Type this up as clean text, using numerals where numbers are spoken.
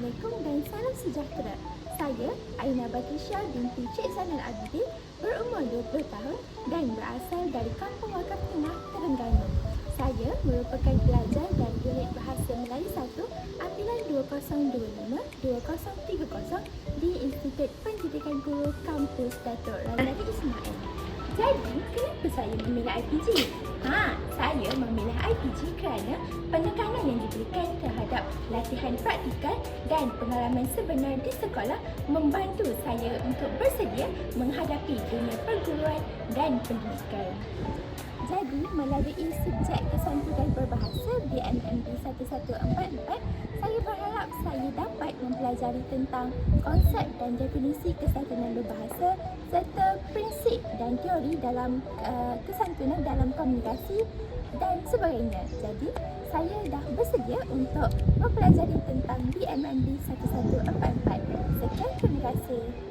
Assalamualaikum dan salam sejahtera. Saya Aina Batrisya binti Cik Zainal Abidin, berumur 20 tahun dan berasal dari Kampung Wakaf Tengah, Terengganu. Saya merupakan pelajar dari Unit Bahasa Melayu 1 Ambilan 2025-2030 di Institut Pendidikan Guru Kampus Datuk Razali Ismail. Jadi, kenapa saya memilih IPG? Saya memilih IPG kerana penekanan yang diberikan terhadap latihan praktikal dan pengalaman sebenar di sekolah membantu saya untuk bersedia menghadapi dunia perguruan dan pendidikan. Jadi, melalui subjek kesantunan berbahasa BMMB 1144, saya berharap saya dapat mempelajari tentang konsep dan definisi kesantunan berbahasa serta prinsip dan teori dalam kesantunan dalam komunikasi dan sebagainya. Jadi, saya dah bersedia untuk mempelajari tentang BMMB 1144. Sekian, terima kasih.